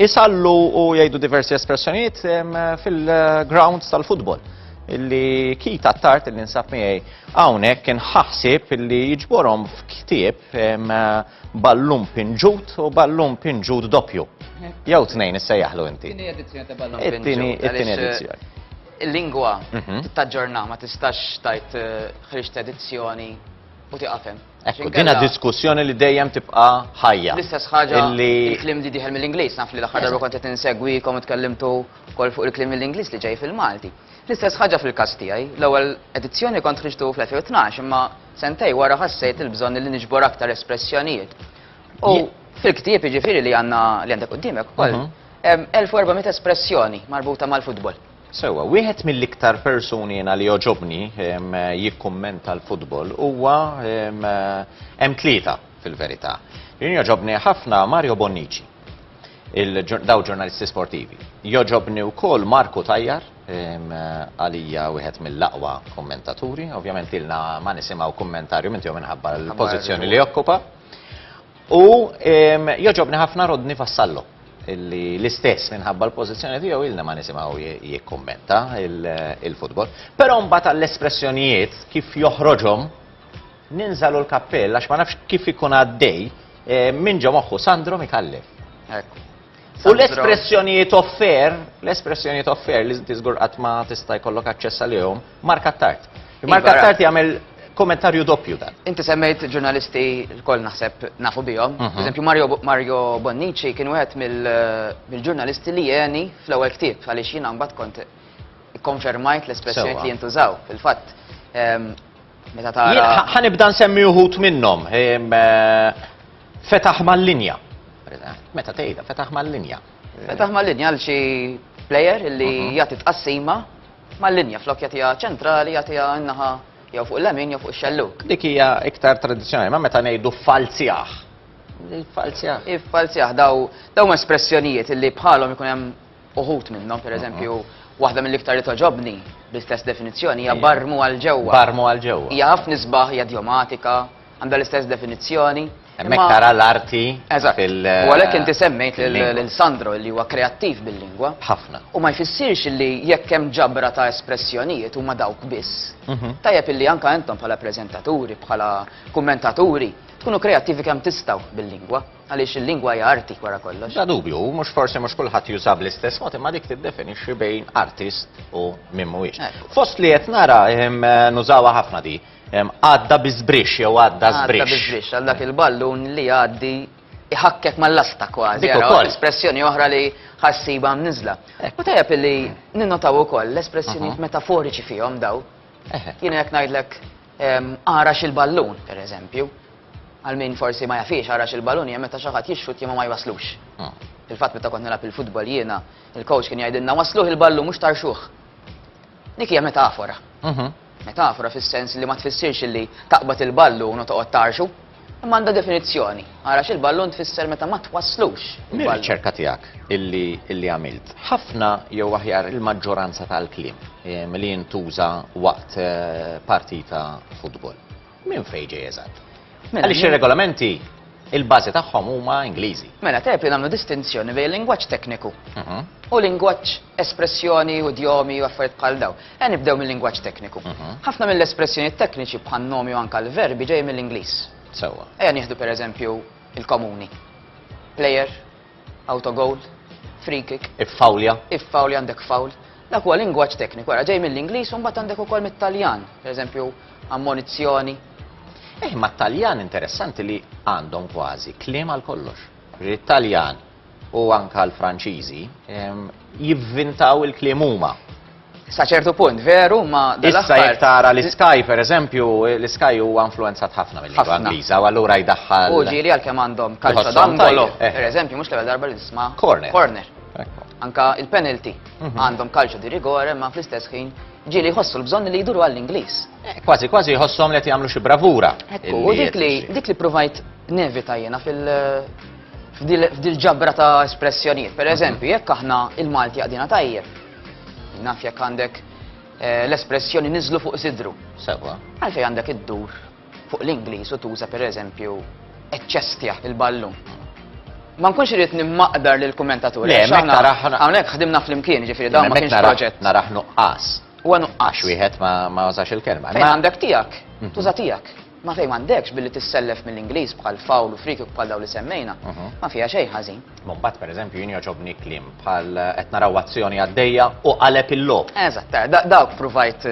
isallu u jgħidu diversi espressjonijiet fil-grounds tal-futbol. Illi kita t-tart illi nsab miegħi hawnhekk kien ħaħsib illi jiġborhom f'ktieb ballum pinġut u ballum pinġut doppju. Jew tnejn issejjaħlu inti. Tieni edizzjoni ta' ballum pinġut. It-tieni edizzjoni. Il-lingwa taġġorna ma tistax tajt ħriġt edizzjoni u tiqafem. Ekku, dina diskussjoni li dejjem tibqa' ħajja. L-istess ħaġa il-klim li diħel mill-Ingliż, naf li l-aħħar darba kont qed insegwikom u tkellimtu wkoll fuq il-klim mill-Ingliż li ġej fil-Malti. L-istess ħaġa fil-każ tiegħi, l-ewwel edizzjoni kont ħriġtu fl-2012 imma sentej wara ħassejt il-bżonn li niġbor aktar espressjonijiet. U fil-ktieb jiġifieri li għandek quddiemek ukoll 1400 espressjoni marbuta mal-futbol. Sewa, wieħed mill-iktar persuni jiena li joġobni jikkummenta l-futbol huwa hemm tlieta fil-verità. Jien joġobni ħafna Mario Bonnici, daw ġurnalisti sportivi. Joġobni wkoll Marco Tajjar, għalija wieħed mill-aqwa kommentaturi, ovvjament ilna ma nisimgħu kommentarju minti minħabba l-pożizzjoni li jokkupa. U joġobni ħafna Rodni Vassallo, illi l-istess minħabba l-pożizzjoni tiegħu ilna ma nisimgħu jikkummenta il-futbol. Però mbagħad għall-espressjonijiet kif joħroġhom ninżalu l-kappell għax ma nafx kif ikun għaddej minn ġo moħħu Sandro Mikallef. U l-espressjonijiet offer li tiżgur qatt ma tista' jkollok aċċess għalihom Mark Attart. Mark Attart jagħmel kommentarju doppju dan. Inti semmejt ġurnalisti l-koll naħseb nafu bihom. Per eżempju Mario Bonnici kien wieħed mill-ġurnalisti li jeni fl-ewwel ktieb għaliex jiena mbagħad kont ikkonfermajt l-espressjonijiet li jintużaw. Fil-fatt meta tara ħanibda nsemmi wħud minnhom. Fetaħ mal-linja. Meta tgħidha fetaħ mal-linja. Fetaħ mal-linja għal xi plejer illi jagħti tqassima mal-linja flok jagħtiha ċentrali jagħtiha naħa jew fuq l-lemin jew fuq ix-xelluk. Dik hija iktar tradizzjonali, ma meta ngħidu falzjaħ. Il-falzjaħ. Il-falzjaħ daw espressjonijiet illi bħalhom ikun hemm uħud minnhom, pereżempju, waħda mill-iktar li toġobni bl-istess definizzjoni hija barmu għal ġewwa. Barmu għal ġewwa. Hija ħafna isbaħ, hija idiomatika, għandha l-istess definizzjoni. Hemmhekk tara l-arti fil- U għalhekk inti semmejt lil Sandro li huwa kreattiv bil-lingwa. Ħafna. U ma jfissirx li jekk hemm ġabra ta' espressjonijiet huma dawk biss. Tajjeb illi anke intom bħala preżentaturi, bħala kummentaturi, tkunu kreattivi kemm tistgħu bil-lingwa, għaliex il-lingwa hija arti wara kollox. Da dubju, mhux forsi mhux kulħadd juża bl-istess mod, imma dik tiddefinixxi bejn artist u min mhuwiex. Fost li qed nara nużawha ħafna di. Għadda bizbrix jew għadda zbrix. Għadda bizbrix, għal il-ballun li għaddi iħakkek mal-lasta kważi. Dik ukoll. Espressjoni oħra li ħassiba mniżla. U tajjeb li ninnotaw ukoll l-espressjonijiet metaforiċi fihom daw. Jien jekk ngħidlek arax il-ballun, pereżempju. Għal min forsi ma jafix arax il-ballun hija meta xi ħadd jixfut ma jwaslux. Fil-fatt meta kont nilgħab il-futbol jiena, il-coach kien jgħidilna wasluh il-ballun mhux tarxuh. Dik hija metafora. Metafora fis-sens li ma tfissirx li taqbad il-ballun u toqgħod tarxu, imma għandha definizzjoni. Arax il-ballun tfisser meta ma twasslux. Mir-riċerka tiegħek illi għamilt, ħafna jew aħjar il-maġġoranza tal-kliem li jintuża waqt partita futbol. Min fejn ġej eżatt? Għaliex ir-regolamenti il-bażi tagħhom huma Ingliżi. Mela tajb li nagħmlu distinzjoni bejn lingwaġġ tekniku u lingwaġġ espressjoni u idjomi u affarijiet bħal daw. Nibdew mill-lingwaġġ tekniku. Ħafna mill-espressjonijiet tekniċi bħal nomi u anke l-verbi ġej mill-Ingliż. Sewwa. Nieħdu pereżempju il-komuni. Player, autogol, free kick. Iffawlja. Iffawlja għandek fawl. Dak huwa lingwaġġ tekniku. Wara ġej mill-Ingliż u mbagħad għandek ukoll mit-Taljan, pereżempju ammonizzjoni. Ma t-Taljan interessanti li għandhom kważi kliem għal kollox. Il-Taljan u anka l-Franċiżi jivvintaw il-kliem huma. Sa ċertu punt, veru, ma issa jekk tara l-Sky, pereżempju, l-Sky huwa influenzat ħafna mill-lingwa Ingliża u allura jdaħħal. U ġieli għalkemm għandhom kalċa d'angolo, pereżempju, mhux l-ewwel darba li nisma' corner. Anka il-penalty għandhom kalċa di rigore, ma fl-istess ħin ġieli jħossu l-bżonn li jduru għall-Ingliż. Kważi jħossom li qed jagħmlu xi bravura. U dik li provajt nevita jiena f'dil ġabra ta' espressjonijiet. Pereżempju, jekk aħna il-Malti għadina tajjeb, naf jekk għandek l-espressjoni niżlu fuq sidru. Sewwa. Għalfejn għandek iddur fuq l-Ingliż u tuża pereżempju eċċestja il-ballun. ma nkunx irid nimmaqdar lil kummentaturi. Le, hemmhekk naraħ- hawnhekk ħdimna flimkien, ġifieri dawn ma Hemmhekk kienx proġett. naraħ nuqqas. Huwa Għax nuqqas. wieħed ma użax il-kelma. Fejn għandek tiegħek, Mhm. tuża tiegħek. Ma fejn m'għandekx billi tissellef mill-Ingliż bħal fawl u free kick bħal dawn li semmejna. Mhm. Ma fiha xejn ħażin. Mbagħad pereżempju jien joġobni kliem bħal qed naraw azzjoni għaddejja u qaleb il-lob. Eżatt, dawk provajt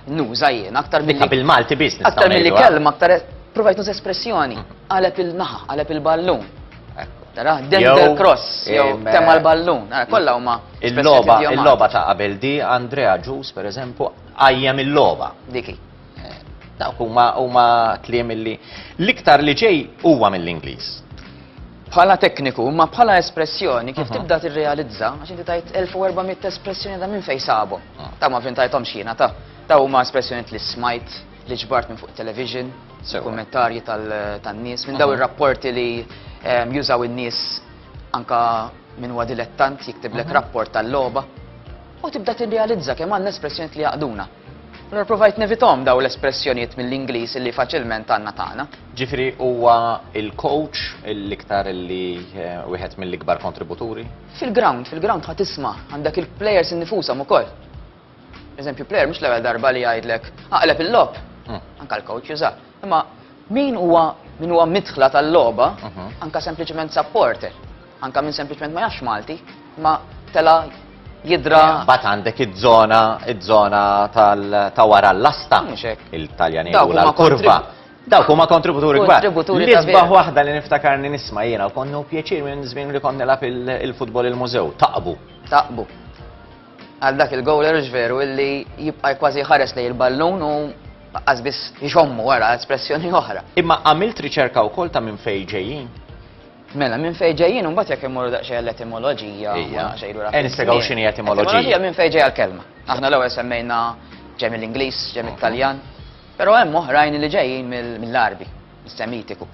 nuża jien aktar Dikka milli bil-Malti biss nistgħu aktar milli ngħidu, ah. kelma, aktar provajt nuża espressjoni. Qaleb il-naħa, qaleb il-ballun. Ekku. Tara, Dental cross, jew temma l-ballun. Kollha huma Il-loba ta' qabel di Andrea Ġus pereżempju għajjem il-loba. Diki. Dawk huma kliem illi l-iktar li ġej huwa mill-Ingliż. Bħala tekniku, ma bħala espressjoni, kif Mhm. tibda tirrealizza, għax inti tajt 1400 espressjoni da minn fej sabu. Ta' ma fin tajtom xina, ta' huma espressjoni li smajt, li ġbart minn fuq television, Sewa. kommentarji tal-nies, minn daw Mhm. il-rapporti li jużaw in-nies anka minn huwa dilettant jiktiblek Mhm. rapport tal-loba. U tibda tirrealizza kemm għandna espressjonijiet li jaqduna. Allora provajt nevitom daw l-espressjonijiet mill-Ingliż li faċilment għandna tagħna. Ġifri huwa il-coach l-iktar li wieħed mill-ikbar kontributuri. Fil-ground ħat tisma' għandek il-players innifushom ukoll. Eżempju, player mhux l-ewwel darba li jgħidlek aqleb il-lob, anka l-coach juża. Imma min huwa midħla tal-logħba, Mhm. anka sempliċement supporter, anka min sempliċement ma jafx Malti, ma tela jidra. Bat għandek iż-żona ta' wara l-asta. Mhux hekk. Il-Taljani Dawk jgħidu huma l-kurva. Dawk huma kontributuri kbar. Kontributuri ta' L-isbaħ veru. waħda li niftakarni nisma' jiena u konnu pjaċir minn żmien li konna nilgħab il-futbol il-mużew. Taqbu. Taqbu. Għal dak il-gowler veru illi jibqa' kważi ħares lej il-ballun u qasbis jxommu wara espressjoni oħra. Imma għamilt riċerka wkoll ta' minn fejn ġejjin. Mela, minn fejn ġejjin u mbagħad jekk immorru daqsxejn l-etimoloġija. Ija. ma xejn lura Nispjegaw fil-żmien. x'inhi etimoloġija. Etimoloġija minn fejn ġejja l-kelma. Aħna l-ewwel semmejna ġej mill-Ingliż, ġej mit-Taljan, però hemm oħrajn li ġejjin mill-Arbi, mis-Semitiku.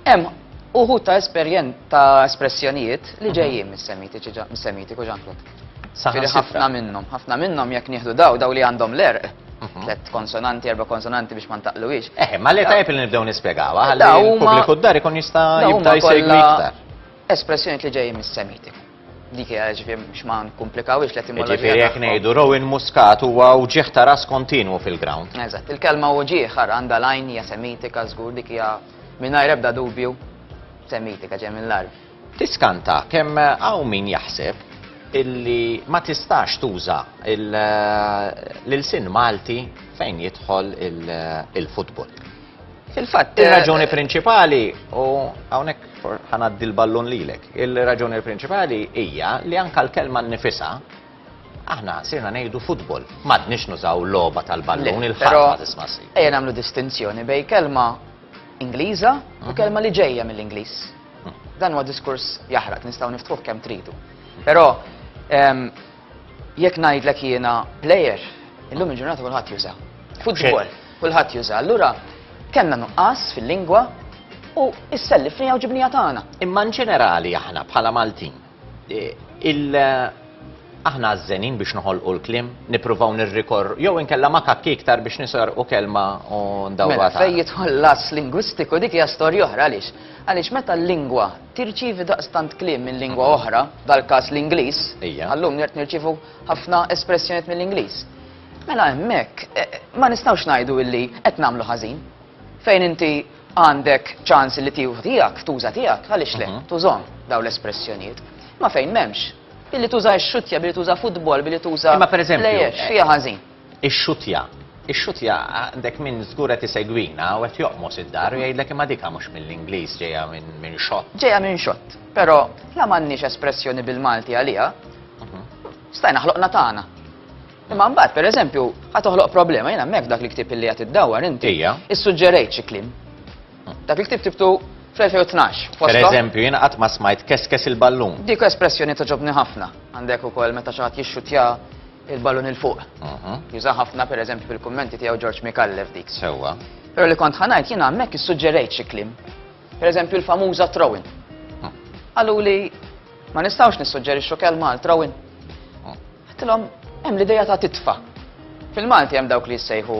Hemm uħud ta' espressjonijiet li ġejjin mis-Semitiku Jean-Claude. Firri ħafna minnhom jekk nieħdu daw li għandhom l-erq. Tlet konsonanti, 4 konsonanti biex ma ntaqluwix. Ma li tajb li nibdew nispjegawha, ħalli Daw huma- il-pubbliku d-dar ikun jista' Daw jibda huma jsegwi kollha iktar. espressjonijiet li ġejjin mis-Semitiku. Dik hija ġifieri biex ma nkumplikawix l-etimoloġija. Ġifieri jekk tagħhom. ngħidu Rowan Muscat huwa uġieħ ta' ras kontinwu fil-ground. Eżatt, il-kelma uġieħ għandha lajn hija semitika żgur dik hija mingħajr ebda dubju semitika ġej mill-Arbi. Tiskanta kemm hawn min jaħseb illi ma tistax tuża l-sin Malti fejn jidħol il-futbol. Fil-fatt, Il-raġuni prinċipali, u hawnhekk ħanaddi l-ballun lilek, il-raġuni prinċipali hija li anka l-kelma nnifisha aħna sirna ngħidu futbol. M'għadniex nużaw logħba tal-ballun il-ħadd ma tisma' sir. ejja nagħmlu distinzjoni bej kelma Ingliża u kelma li ġejja mill-Ingliż. Dan huwa diskurs jaħraq, nistgħu niftħuh kemm tridu. Però jekk ngħidlek jiena plejer, illum il-ġurnata kulħadd juża. Futbol, kulħadd juża. Allura kellna nuqqas fil-lingwa u issellifni jew ġibnija tagħna. Imma in ġenerali aħna bħala Maltin, aħna żenin biex noħolqu l-klim, nippruvaw nirrikor, jew inkella ma kakki iktar biex nisarqu kelma u Mela ndawwata. fejn jidħol las lingwistiku dik hija storja oħra għaliex. Għaliex meta l-lingwa tirċivi daqstant kliem minn lingwa oħra, dal-każ l-Ingliż, Ija. allum nirt nirċivu ħafna espressjonijiet mill-Ingliż. Mela hemmhekk ma nistgħux ngħidu illi qed nagħmlu ħażin. Fejn inti għandek ċans li tieħu tiegħek, tuża tiegħek, għaliex le, tużhom dawn l-espressjonijiet. Ma fejn m'hemmx. Billi tuża x-xutja, billi tuża futbol, billi tuża Imma pereżempju, plejers, fiha ħażin. Ix-xutja. Ix-xutja għandek minn żgur qed isegwina u qed joqmos id-dar u jgħidlek imma dika mhux mill-Ingliż ġejja minn xott. Ġejja minn xott, però la m'għandniex espressjoni bil-Malti għaliha, stajna ħloqna tagħna. Imma mbagħad pereżempju ħad toħloq problema jiena hemmhekk dak li ktib illi qed iddawwar inti. Ija. Issuġġerejt xi kliem. Dak li ktib tibtu fl-2012. Pereżempju jiena qatt ma smajt keskes il-ballun. Dik espressjoni toġobni ħafna. Għandek ukoll meta xi ħadd jixxutja il-ballun il fuq. Juża ħafna pereżempju fil-kummenti tiegħu George Micallef dik. Sewwa. Però li kont ħanajt jiena hemmhekk issuġġerejt xi kliem. Pereżempju l-famuża throwing. Għallu li ma nistgħux nissuġġerixxu kelma għal throwing. Għattilhom hemm l-idea ta' titfa. Fil-Malti hemm dawk li jsejħu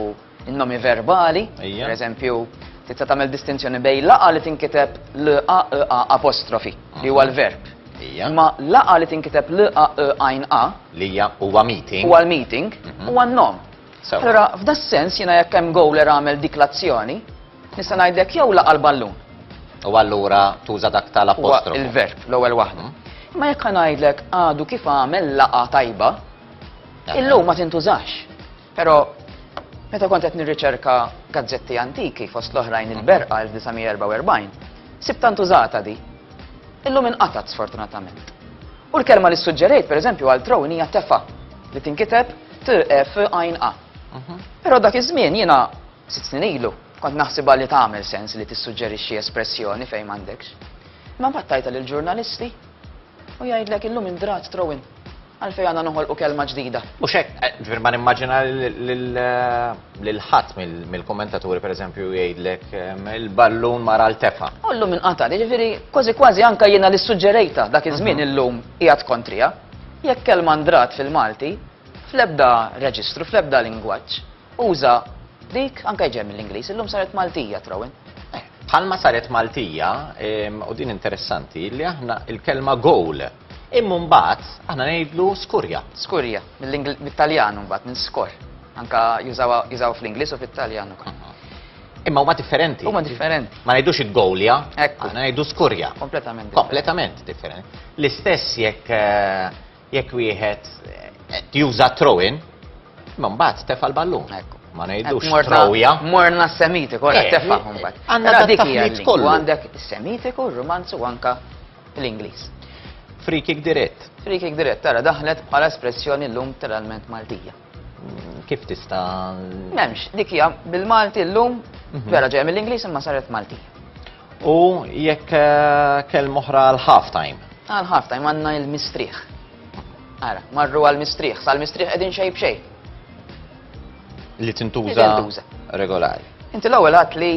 in-nomi verbali, Ija. pereżempju tista' tagħmel distinzjoni bejn laqa li tinkiteb l-a apostrofi li huwa l-verb. Ija. Ma laqa li tinkiteb l-a Li hija huwa meeting. huwa l-meeting huwa n-nom. Sewa. Allora f'da sens jiena jekk hemm gowler għamel dik l-azzjoni, nista' ngħidlek jew laqa l-ballun. U allura tuża dak Huwa tal-apostrofu. il-verb l-ewwel waħda. Ma jekk ngħidlek għadu kif għamel laqa tajba, illum ma tintużax. Però meta kont qed nirriċerka gazzetti antiki fost l-oħrajn il-Berqa 1944, sibta ntużata di. Illum inqatat sfortunatament. U l-kelma li suġġerejt pereżempju għal throwing hija tefa li tinkiteb T-F-A. Però dak iż-żmien jiena 6 snin ilu kont naħsibha li tagħmel sens li tissuġġerixxi espressjoni fejn m'għandekx. Ma mbagħad tajta lill-ġurnalisti u jgħidlek illum indrat throwing għalfejn għandna noħolqu kelma ġdida. Mhux hekk, ġifier ma nimmaġina lil ħadd mill-kommentaturi pereżempju jgħidlek il-ballun mara l-tefa. Ullu minn qata, ġifieri kważi anka jiena li suġġerejta dak iż-żmien illum qiegħed kontrija, jekk kelma ndrat fil-Malti, fl-ebda reġistru, fl-ebda lingwaġġ, uża dik anke jġem mill-Ingliż, illum saret Maltija throwing. Bħalma saret Maltija, u din interessanti, li aħna il-kelma goal, imma mbagħad aħna ngħidlu skurja. Skurja, mill-Taljan mbagħad minn skor. Anka jużaw fl-Ingliż u fit-Taljan ukoll. Imma huma differenti. Huma differenti. Ma ngħidux il-gowlja, Ekku. aħna ngħidu skurja. Kompletament. Kompletament differenti. L-istess jekk wieħed juża throw-in, imma mbagħad tefa l-ballun. Ekku. Ma ngħidux throwja. Morna semitiku, għara tefa mbagħad. Għandna Però dak dik hija taħlit l-lingwa, kollu. għandek is-semitiku, r-romanzu u anka l-Ingliż. Free kick dirett. Free kick dirett, tara daħlet bħala espressjoni llum literalment Maltija. Kif tista' M'hemmx, dik hija bil-Malti llum vera ġejja mill-Ingliż imma saret Maltija. U jekk kelma oħra l-half time. Għal ħafna għandna il-mistrieħ. Ara, marru għal-mistrieħ, sal-mistrieħ qegħdin xejn b'xejn. Li Li tintuża tintuża. regolari. Inti l-ewwel għad li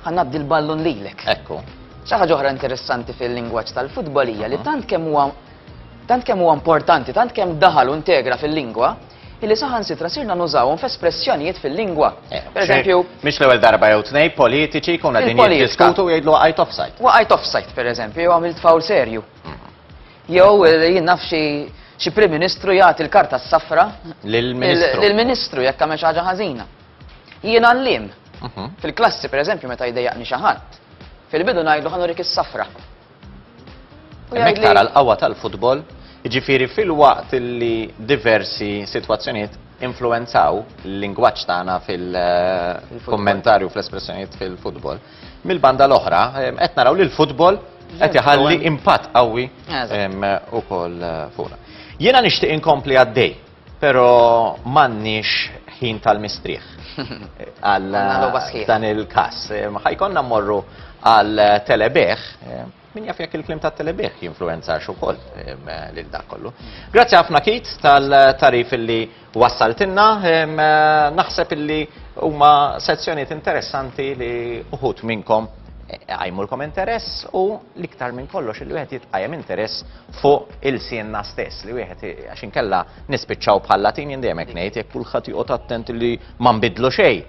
ħannaddi l-ballun lilek. Ekku. Xi ħaġa oħra interessanti fil-lingwaġġ tal-futbol hija li tant kemm huwa importanti, tant kemm daħal u integra fil-lingwa, illi saħansitra sirna nużawhom f'espressjonijiet fil-lingwa. Pereżempju, Mhix l-ewwel darba jew tnej politiċi kuna din Il-politika. jiddiskutu u jgħidlu għajt offside. waqgħet offside pereżempju, jew għamilt fawl serju. Jew jien naf xi Prim Ministru jagħti l-karta s-safra Lill-Ministru. lill-Ministru jekk għamel xi ħaġa ħażina. Jien għallim Mhm. fil-klassi pereżempju meta jdejjaqni xi ħadd, fil-bidu ngħidlu ħanurik is-safra. U Hemmhekk jgħidli- tara l-qawwa tal-futbol, jiġifieri fil-waqt li diversi sitwazzjonijiet influenzaw l-lingwaġġ tagħna fil-kommentarju fl-espressjonijiet fil-futbol. Mill-banda l-oħra, qed naraw li l-futbol qed iħalli impatt qawwi ukoll fuqna. Jiena nixtieq inkompli għaddej, però m'għandniex ħin tal-mistrieħ Għandna logħba sħiħa. dan il-każ. Ħajkonna mmorru għal telebeħ, min jaf jekk il-klim ta' telebeħ jinfluenzax ukoll lil dak kollu. Grazzi ħafna Kit tal-tarif illi wassaltinna, naħseb illi huma sezzjonijiet interessanti li uħut minnkom għajmulkom interess u l-iktar minn kollox li wieħed jitqajjem interess fuq il-sienna stess li wieħed għax inkella nispiċċaw bħal Latin jien dejjem hekk ngħid jekk kulħadd joqgħod attent li ma nbidlu xejn.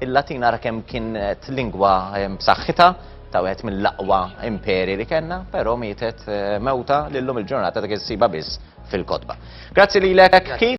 Il-Latin ara kemm kienet lingwa b'saħħitha ta' wieħed mill-aqwa imperi li kellna, però mietet mewta lillum il-ġurnata ta' kissiba biss fil-kotba. Grazzi lilek Kit.